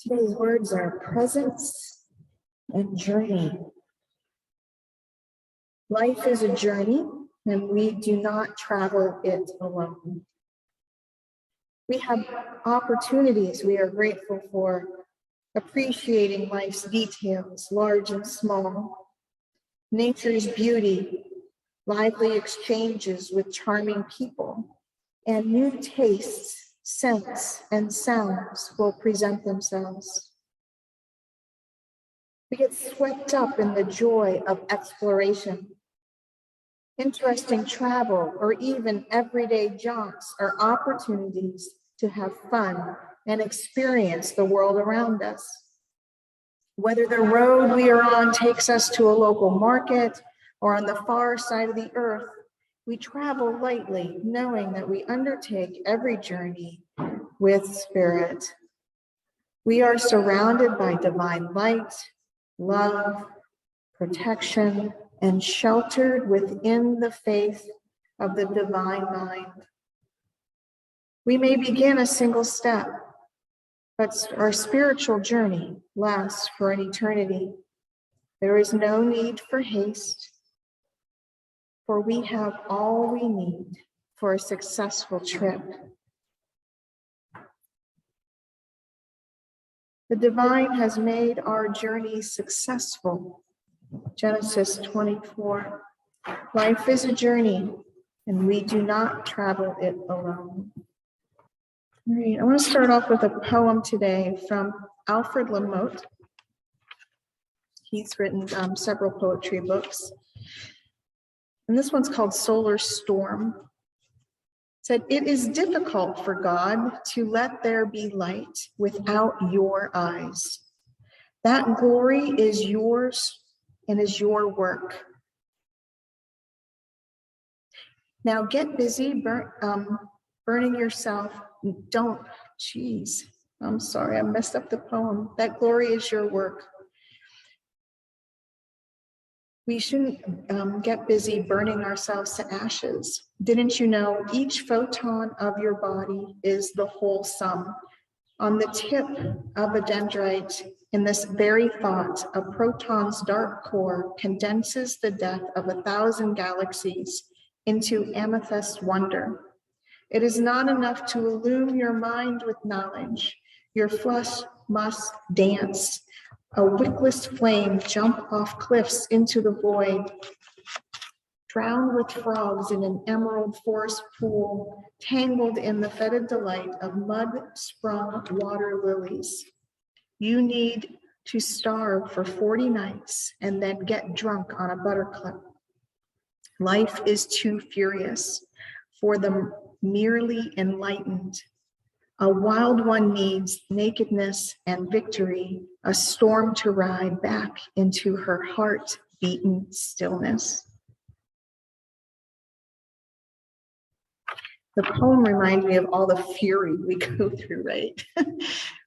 Today's words are presence and journey. Life is a journey, and we do not travel it alone. We have opportunities we are grateful for, appreciating life's details, large and small, nature's beauty, lively exchanges with charming people, and new tastes, scents, and sounds will present themselves. We get swept up in the joy of exploration. Interesting travel or even everyday jaunts are opportunities to have fun and experience the world around us. Whether the road we are on takes us to a local market or on the far side of the earth, we travel lightly, knowing that we undertake every journey with spirit. We are surrounded by divine light, love, protection, and sheltered within the faith of the divine mind. We may begin a single step, but our spiritual journey lasts for an eternity. There is no need for haste, for we have all we need for a successful trip. The divine has made our journey successful. Genesis 24. Life is a journey, and we do not travel it alone. All right, I want to start off with a poem today from Alfred LaMotte. He's written several poetry books. And this one's called Solar Storm. It said, "It is difficult for God to let there be light without your eyes. That glory is yours and is your work. Now get busy burning yourself. Don't, I'm sorry, I messed up the poem. That glory is your work. We shouldn't get busy burning ourselves to ashes. Didn't you know each photon of your body is the whole sum? On the tip of a dendrite, in this very thought, a proton's dark core condenses the depth of 1,000 galaxies into amethyst wonder. It is not enough to illume your mind with knowledge. Your flesh must dance. A wickless flame jump off cliffs into the void. Drowned with frogs in an emerald forest pool, tangled in the fetid delight of mud-sprung water lilies. You need to starve for 40 nights and then get drunk on a buttercup. Life is too furious for the merely enlightened. A wild one needs nakedness and victory, a storm to ride back into her heart-beaten stillness." The poem reminds me of all the fury we go through, right?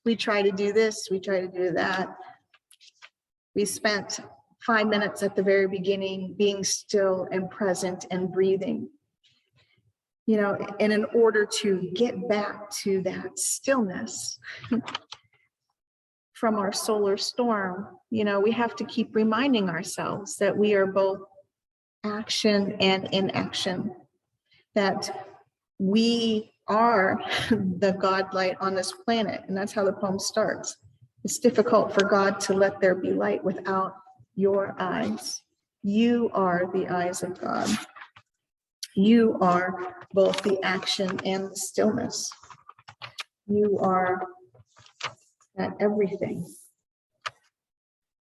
We try to do this, we try to do that. We spent 5 minutes at the very beginning being still and present and breathing. You know, and in order to get back to that stillness from our solar storm, you know, we have to keep reminding ourselves that we are both action and inaction, that we are the God light on this planet. And that's how the poem starts. It's difficult for God to let there be light without your eyes. You are the eyes of God. You are both the action and the stillness. You are that everything.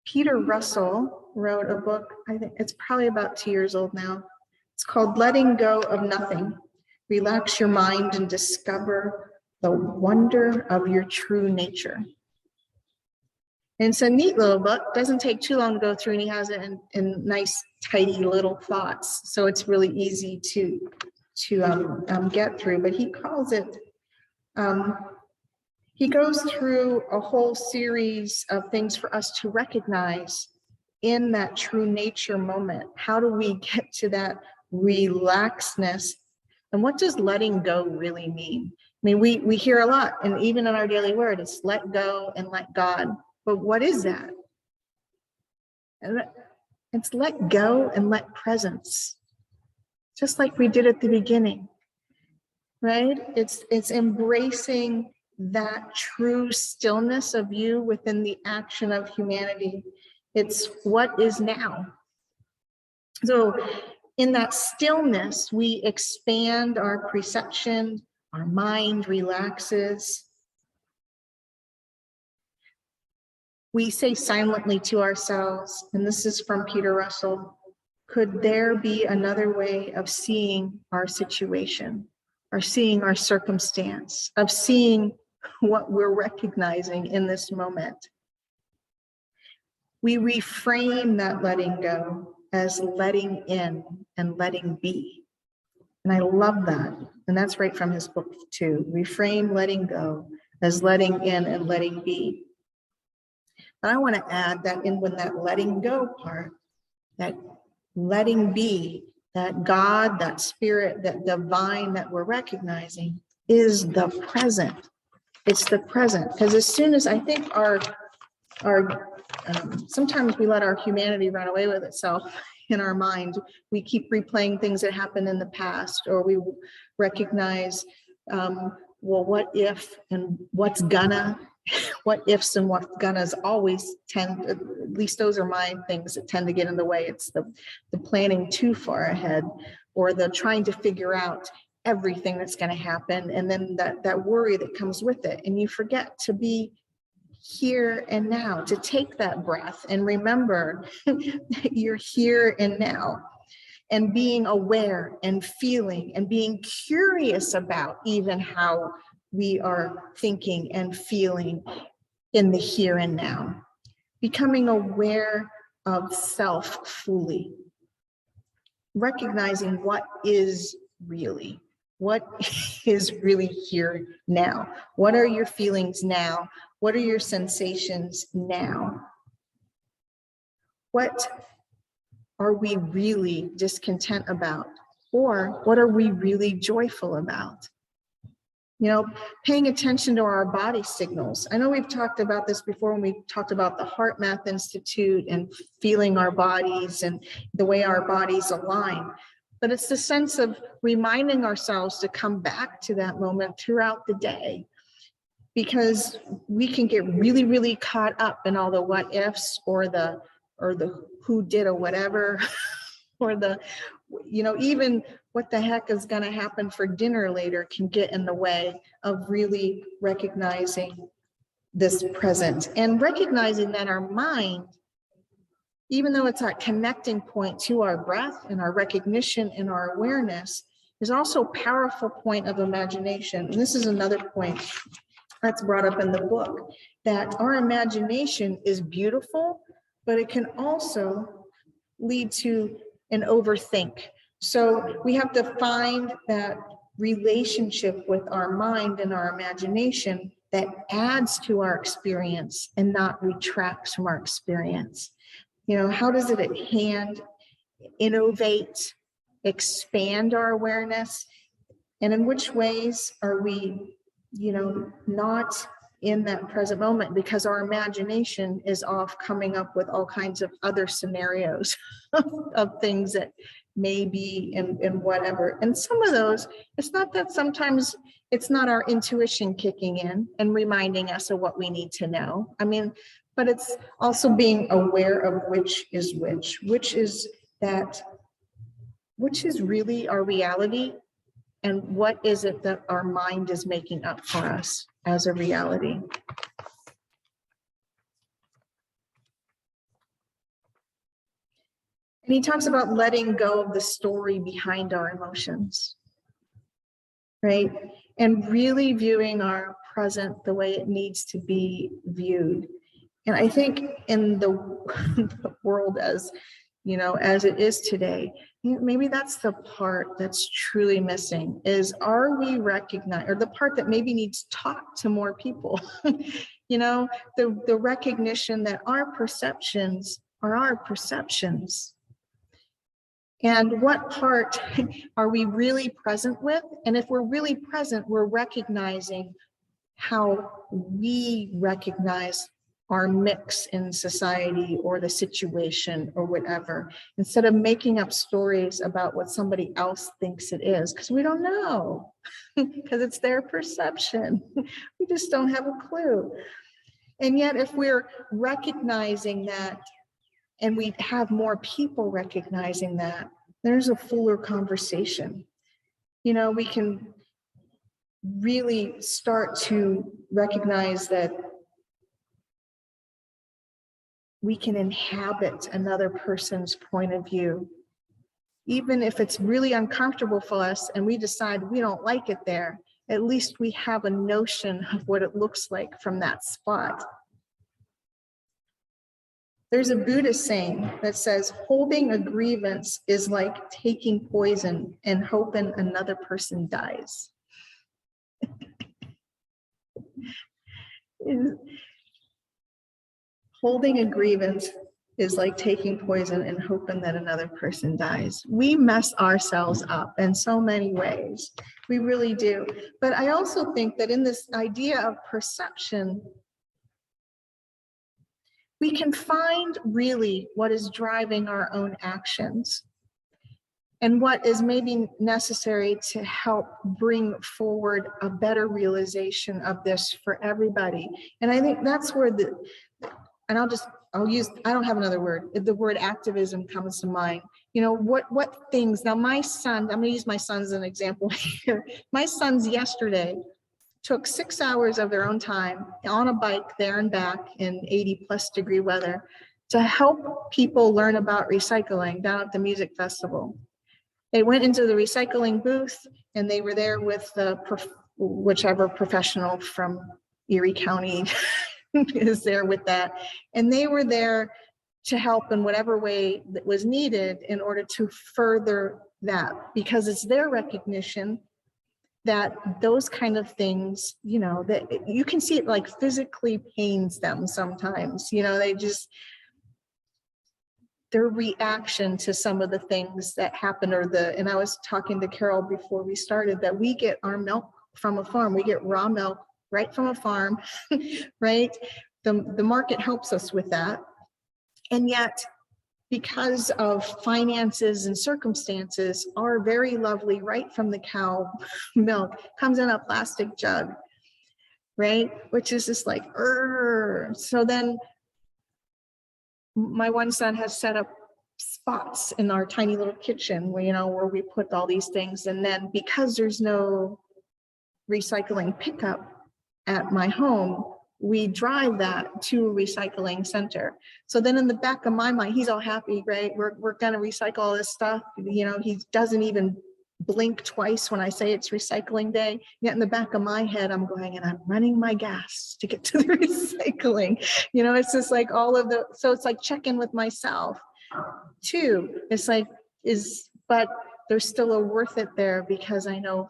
Peter Russell wrote a book, I think it's probably about 2 years old now. It's called Letting Go of Nothing. Relax your mind and discover the wonder of your true nature. And it's a neat little book, doesn't take too long to go through, and he has it in nice, tidy little thoughts. So it's really easy to get through, but he calls it, he goes through a whole series of things for us to recognize in that true nature moment. How do we get to that relaxedness? And what does letting go really mean? mean, we hear a lot, and even in our daily word, it's let go and let God. But what is that? And it's let go and let presence, just like we did at the beginning, right? It's embracing that true stillness of you within the action of humanity. It's what is now. So in that stillness, we expand our perception, our mind relaxes. We say silently to ourselves, and this is from Peter Russell, could there be another way of seeing our situation, or seeing our circumstance, of seeing what we're recognizing in this moment? We reframe that letting go as letting in and letting be. And I love that. And that's right from his book too. Reframe letting go as letting in and letting be. But I want to add that in when that letting go part, that letting be, that God, that spirit, that divine that we're recognizing is the present. It's the present. Because as soon as I think sometimes we let our humanity run away with itself in our mind. We keep replaying things that happened in the past, or we recognize, well, what if and what's gonna, what ifs and what's gonna's always tend, at least those are my things that tend to get in the way. It's the planning too far ahead, or the trying to figure out everything that's going to happen, and then that worry that comes with it, and you forget to be here and now, to take that breath and remember that you're here and now, and being aware and feeling and being curious about even how we are thinking and feeling in the here and now, becoming aware of self fully, recognizing what is really here now. What are your feelings now? What are your sensations now? What are we really discontent about? Or what are we really joyful about? You know, paying attention to our body signals. I know we've talked about this before when we talked about the Heart Math Institute and feeling our bodies and the way our bodies align. But it's the sense of reminding ourselves to come back to that moment throughout the day, because we can get really, really caught up in all the what ifs, or the who did or whatever, or the, you know, even what the heck is going to happen for dinner later can get in the way of really recognizing this present, and recognizing that our mind, even though it's that connecting point to our breath and our recognition and our awareness, is also a powerful point of imagination. And this is another point that's brought up in the book, that our imagination is beautiful, but it can also lead to an overthink. So we have to find that relationship with our mind and our imagination that adds to our experience and not retracts from our experience. You know, how does it enhance, innovate, expand our awareness? And in which ways are we, you know, not in that present moment because our imagination is off coming up with all kinds of other scenarios of things that may be in whatever. And some of those, it's not that sometimes it's not our intuition kicking in and reminding us of what we need to know. I mean, but it's also being aware of which is really our reality, and what is it that our mind is making up for us as a reality. And he talks about letting go of the story behind our emotions, right? And really viewing our present the way it needs to be viewed. And I think in the world as, you know, as it is today, maybe that's the part that's truly missing, is are we recognize, or the part that maybe needs taught to more people, you know, the recognition that our perceptions are our perceptions. And what part are we really present with? And if we're really present, we're recognizing how we recognize our mix in society or the situation or whatever, instead of making up stories about what somebody else thinks it is, because we don't know, because it's their perception. We just don't have a clue. And yet, if we're recognizing that, and we have more people recognizing that, there's a fuller conversation. You know, we can really start to recognize that we can inhabit another person's point of view, even if it's really uncomfortable for us and we decide we don't like it there. At least we have a notion of what it looks like from that spot. There's a Buddhist saying that says, holding a grievance is like taking poison and hoping another person dies. Holding a grievance is like taking poison and hoping that another person dies. We mess ourselves up in so many ways. We really do. But I also think that in this idea of perception, we can find really what is driving our own actions and what is maybe necessary to help bring forward a better realization of this for everybody. And I think that's where I don't have another word. The word activism comes to mind. You know, what things, now my son, I'm gonna use my son as an example here. My sons yesterday took 6 hours of their own time on a bike there and back in 80+ degree weather to help people learn about recycling down at the music festival. They went into the recycling booth and they were there with whichever professional from Erie County is there with that. And they were there to help in whatever way that was needed in order to further that, because it's their recognition that those kind of things, you know, that you can see it like physically pains them sometimes, you know, their reaction to some of the things that happen, and I was talking to Carol before we started that we get our milk from a farm. We get raw milk right from a farm, right? The market helps us with that. And yet, because of finances and circumstances, our very lovely right from the cow milk comes in a plastic jug, right? Which is just like, so then my one son has set up spots in our tiny little kitchen where, you know, where we put all these things. And then because there's no recycling pickup at my home, we drive that to a recycling center. So then in the back of my mind, he's all happy, right? We're going to recycle all this stuff. You know, he doesn't even blink twice when I say it's recycling day. Yet in the back of my head, I'm going and I'm running my gas to get to the recycling. You know, it's just like all of so it's like check in with myself too. It's like, but there's still a worth it there because I know,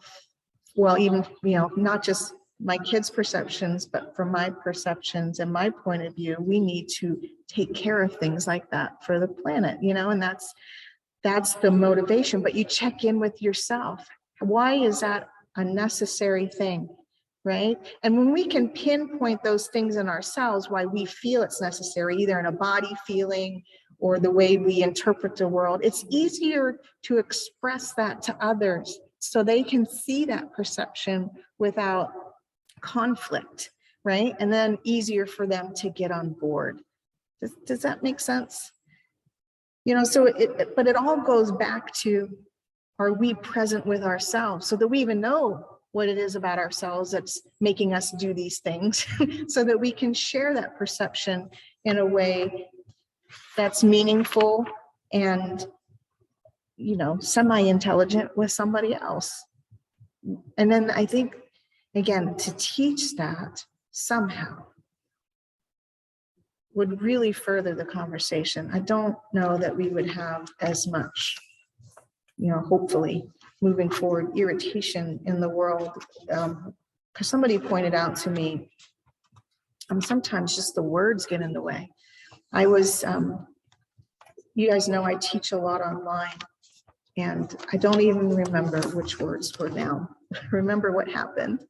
well, even, you know, not just my kids' perceptions, but from my perceptions and my point of view, we need to take care of things like that for the planet, you know, and that's the motivation. But you check in with yourself. Why is that a necessary thing, right? And when we can pinpoint those things in ourselves, why we feel it's necessary, either in a body feeling or the way we interpret the world, it's easier to express that to others so they can see that perception without conflict, right? And then easier for them to get on board. Does that make sense? You know, so but it all goes back to, are we present with ourselves so that we even know what it is about ourselves that's making us do these things so that we can share that perception in a way that's meaningful and, you know, semi-intelligent with somebody else. And then I think, again, to teach that somehow would really further the conversation. I don't know that we would have as much, you know, hopefully moving forward, irritation in the world. Because somebody pointed out to me, sometimes just the words get in the way. I was, you guys know I teach a lot online. And I don't even remember which words were now. Remember what happened.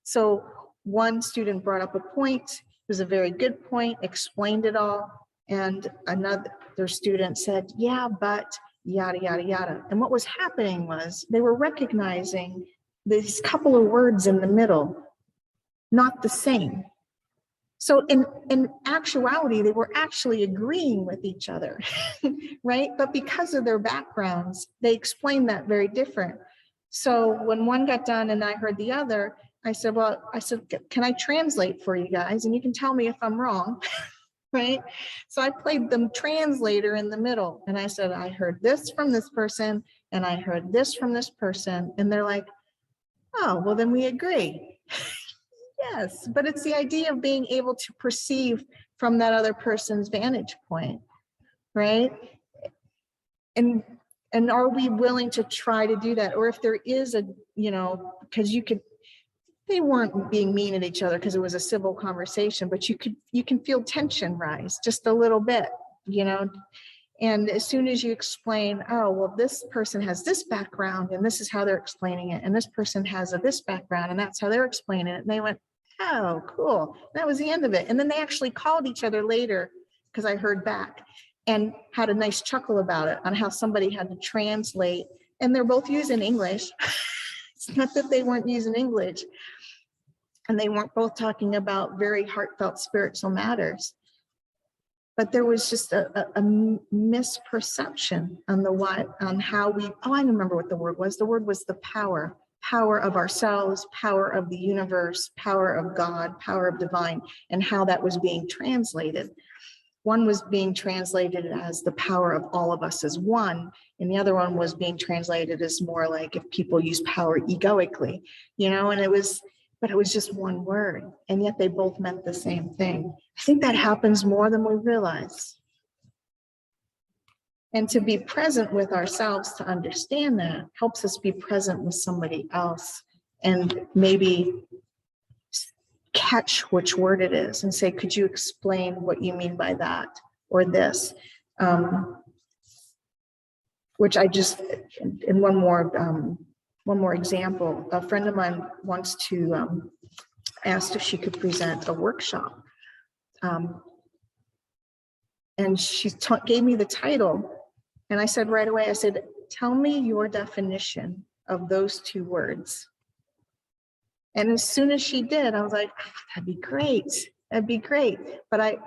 So one student brought up a point, it was a very good point, explained it all. And another student said, yeah, but yada, yada, yada. And what was happening was they were recognizing these couple of words in the middle, not the same. So in actuality, they were actually agreeing with each other, right? But because of their backgrounds, they explained that very different. So when one got done and I heard the other, I said, can I translate for you guys? And you can tell me if I'm wrong, right? So I played the translator in the middle. And I said, I heard this from this person, and I heard this from this person. And they're like, oh, well, then we agree. Yes, but it's the idea of being able to perceive from that other person's vantage point, right? And are we willing to try to do that? Or if there is a, because they weren't being mean at each other because it was a civil conversation, but you can feel tension rise just a little bit, And as soon as you explain, oh, well, this person has this background and this is how they're explaining it. And this person has this background and that's how they're explaining it. And they went, oh, cool. That was the end of it. And then they actually called each other later, because I heard back, and had a nice chuckle about it on how somebody had to translate. And they're both using English. It's not that they weren't using English. And they weren't both talking about very heartfelt spiritual matters. But there was just a misperception on how I remember what the word was. The word was the power of ourselves, power of the universe, power of God, power of divine, and how that was being translated. One was being translated as the power of all of us as one, and the other one was being translated as more like if people use power egoically, and it was just one word, and yet they both meant the same thing. I think that happens more than we realize. And to be present with ourselves to understand that helps us be present with somebody else and maybe catch which word it is and say, could you explain what you mean by that or this? Which I just, in one more example, a friend of mine wants to asked if she could present a workshop. And she gave me the title. And I said right away, I said, tell me your definition of those two words. And as soon as she did, I was like, that'd be great. That'd be great. But I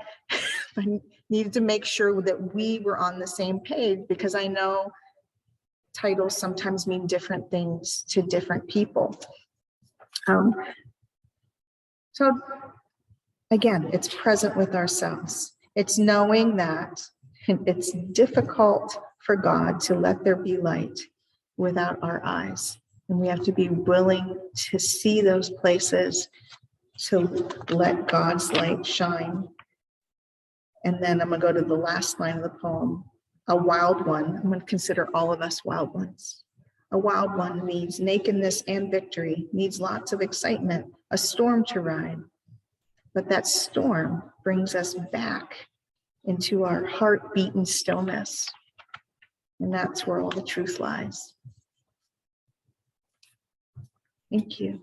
needed to make sure that we were on the same page, because I know titles sometimes mean different things to different people. So again, it's present with ourselves. It's knowing that it's difficult for God to let there be light without our eyes. And we have to be willing to see those places to let God's light shine. And then I'm going to go to the last line of the poem. A wild one. I'm going to consider all of us wild ones. A wild one needs nakedness and victory, needs lots of excitement, a storm to ride. But that storm brings us back into our heart-beaten stillness. And that's where all the truth lies. Thank you.